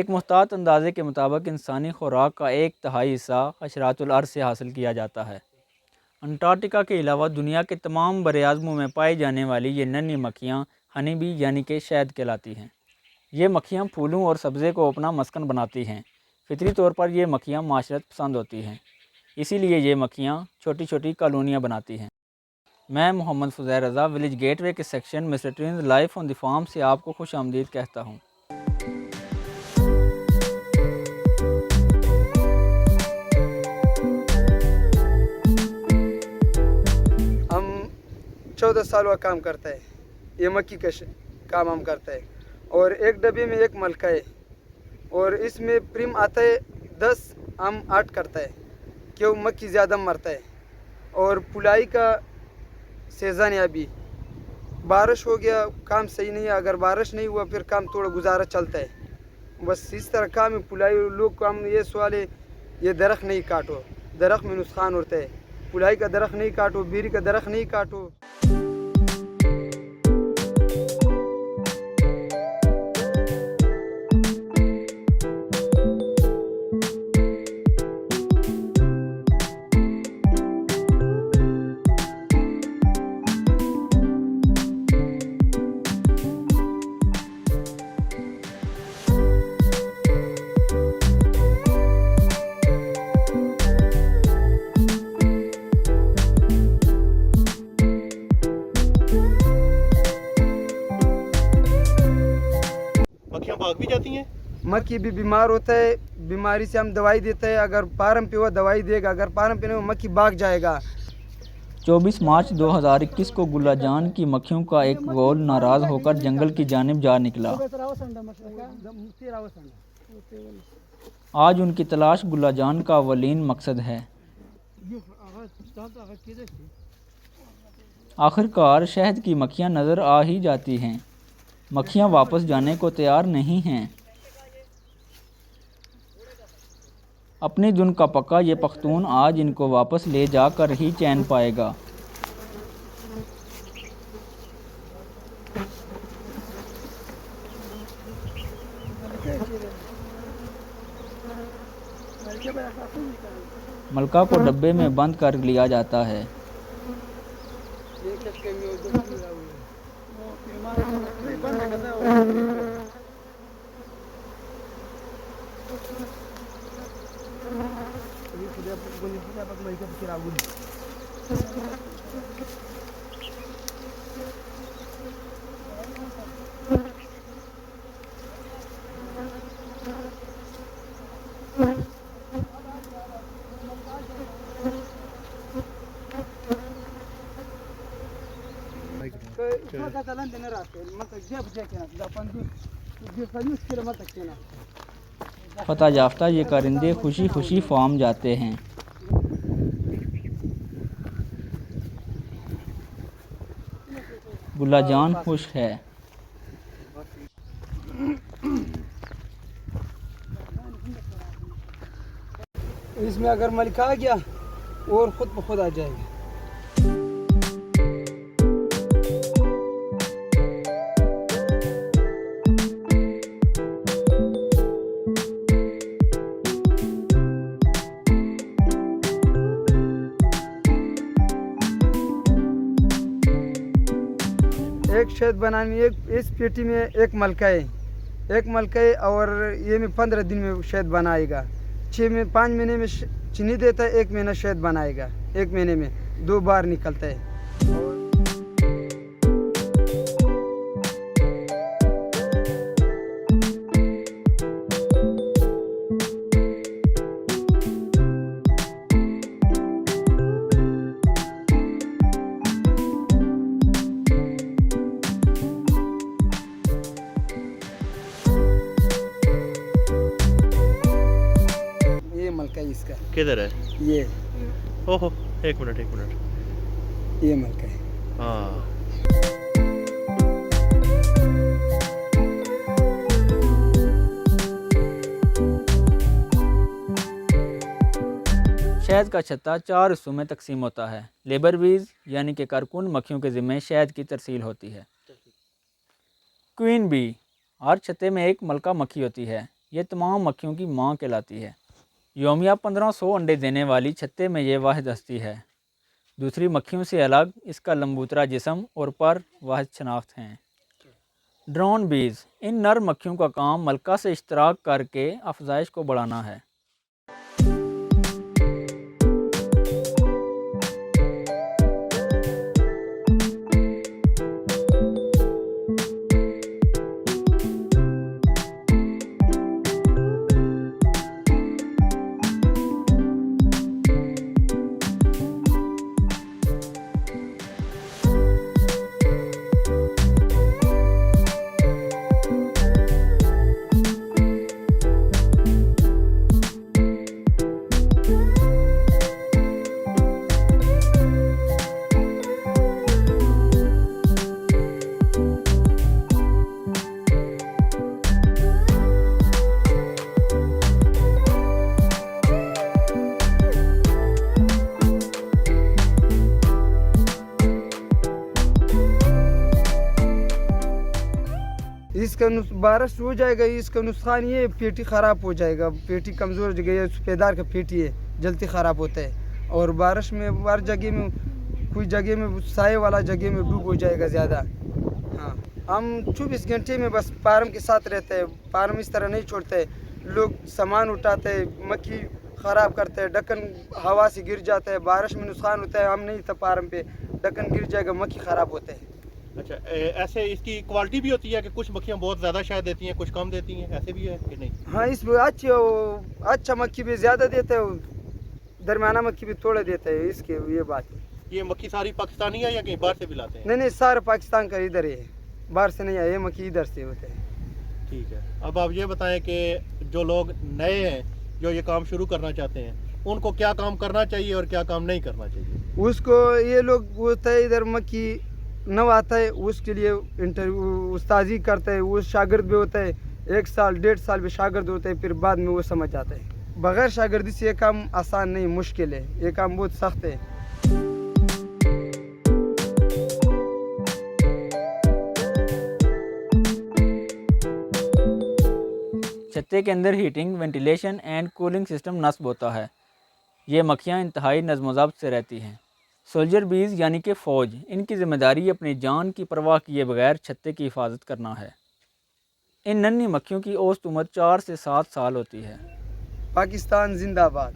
एक मुहतात अंदाजे के मुताबिक इंसानी खुराक का 1/3 हिस्सा हशरातुल अर्ज़ से हासिल किया जाता है। अंटार्कटिका के अलावा दुनिया के तमाम बरआज़मों में पाई जाने वाली ये नन्ही मक्खियाँ हनी बी यानी कि शहद कहलाती हैं। ये मक्खियाँ फूलों और सब्ज़े को अपना मस्कन बनाती हैं। फितरी तौर पर ये मक्खियाँ माशरत पसंद होती हैं, इसीलिए ये मक्खियाँ छोटी छोटी कॉलोनियाँ बनाती हैं। मैं मोहम्मद फ़ुज़ैर रज़ा विलेज गेटवे के section mister twins life on the farm से आपको खुश आमदीद कहता हूँ। हम 14 साल का काम करता है, ये मक्खी का काम हम करता है और एक डब्बे में एक मलका है और इसमें प्रीम आता है 10, हम 8 करता है क्यों मक्खी ज़्यादा मरता है। और पुलाई का सीज़न है, अभी बारिश हो गया काम सही नहीं है, अगर बारिश नहीं हुआ फिर काम थोड़ा गुजारा चलता है। बस इस तरह काम है पुलाई। लोग काम ये सवाल है, ये दरख्त नहीं काटो, दरख्त में नुकसान होता है। पुलाई का दरख्त नहीं काटो, बीरी का दरख्त नहीं काटो। मक्खियाँ भाग भी जाती हैं। मक्खी भी बीमार होता है, बीमारी से हम दवाई देते हैं। अगर पारम पे हुआ दवाई देगा, अगर पारम पे नहीं हुआ मक्खी भाग जाएगा। 24 मार्च 2021 को गुल्लाजान की मक्खियों का एक गोल नाराज़ होकर जंगल की जानिब जा निकला। आज उनकी तलाश गुल्लाजान का अवलीन मकसद है। आखिरकार शहद की मक्खियाँ नज़र आ ही जाती हैं। मक्खियाँ वापस जाने को तैयार नहीं हैं। अपनी धुन का पक्का ये पख्तून आज इनको वापस ले जाकर ही चैन पाएगा। मलका को डब्बे में बंद कर लिया जाता है। फतह याफ्ता ये परिंदे खुशी खुशी फार्म जाते हैं। गुल्लाजान खुश है। इसमें अगर मलिका आ गया और खुद ब खुद आ जाएगा। एक शहद बनाने, एक इस पेटी में एक मलका है और ये में 15 दिन में शहद बनाएगा। 5 महीने में चीनी देता है, 1 महीना शहद बनाएगा। 1 महीने में 2 बार निकलता है। इसका किधर है ये? ओहो, एक मिनट ये मलका है। हाँ, शहद का छत्ता 4 हिस्सों में तकसीम होता है। लेबर बीज यानी कि कारकुन मक्खियों के ज़िम्मे शहद की तरसील होती है। क्वीन बी, हर छत्ते में एक मलका मक्खी होती है। ये तमाम मक्खियों की माँ कहलाती है। यौमिया 1500 अंडे देने वाली छत्ते में ये वाहिद हस्ती है। दूसरी मक्खियों से अलग इसका लंबूतरा जिस्म और पर वाहिद शनाख्त हैं। ड्रोन बीज, इन नर मक्खियों का काम मलका से इश्तराक करके अफजाइश को बढ़ाना है। इसका बारिश हो जाएगा, इसका नुकसान ये पेटी ख़राब हो जाएगा, पेटी कमज़ोर हो जाएगी, सफ़ेदार का पेटी है जल्दी ख़राब होता है। और बारिश में हर जगह में कोई जगह में साए वाला जगह में डूब हो जाएगा ज़्यादा। हाँ, हम 24 घंटे में बस फार्म के साथ रहते हैं, फार्म इस तरह नहीं छोड़ते। लोग सामान उठाते हैं, मक्खी ख़राब करते हैं, ढक्कन हवा से गिर जाता है, बारिश में नुकसान होता है। हम नहीं था फार्म पे, ढक्कन गिर जाएगा, मक्खी ख़राब होते हैं। अच्छा, ऐसे इसकी क्वालिटी भी होती है कि कुछ मक्खियाँ बहुत ज़्यादा शहद देती हैं, कुछ कम देती हैं, ऐसे भी है कि नहीं? हाँ, इसमें अच्छा मक्खी भी ज़्यादा देते हैं, दरमियाना मक्खी भी थोड़ा देते हैं, इसके ये बात है। ये मक्खी सारी पाकिस्तानी है या कहीं बाहर से भी लाते हैं? नहीं, सारा पाकिस्तान का इधर है, बाहर से नहीं आया, ये मक्खी इधर से होते हैं। ठीक है, अब आप ये बताएं कि जो लोग नए हैं, जो ये काम शुरू करना चाहते हैं, उनको क्या काम करना चाहिए और क्या काम नहीं करना चाहिए? उसको ये लोग होता है इधर मक्खी नव आता है, उसके लिए इंटरव्यू उस्ताजी करते हैं, वो शागिर्द भी होता है, 1 साल 1.5 साल भी शागिर्द होते हैं, फिर बाद में वो समझ आता है। बगैर शागिर्दी से ये काम आसान नहीं, मुश्किल है, ये काम बहुत सख्त है। छत्ते के अंदर heating, ventilation and cooling system नस्ब होता है। ये मक्खियाँ इंतहाई नज़्म-ओ-ज़ब्त से रहती हैं। सोल्जर बीज यानी कि फ़ौज, इनकी ज़िम्मेदारी अपनी जान की परवाह किए बगैर छत्ते की हिफाजत करना है। इन नन्ही मक्खियों की औसत उम्र 4 से 7 साल होती है। पाकिस्तान जिंदाबाद।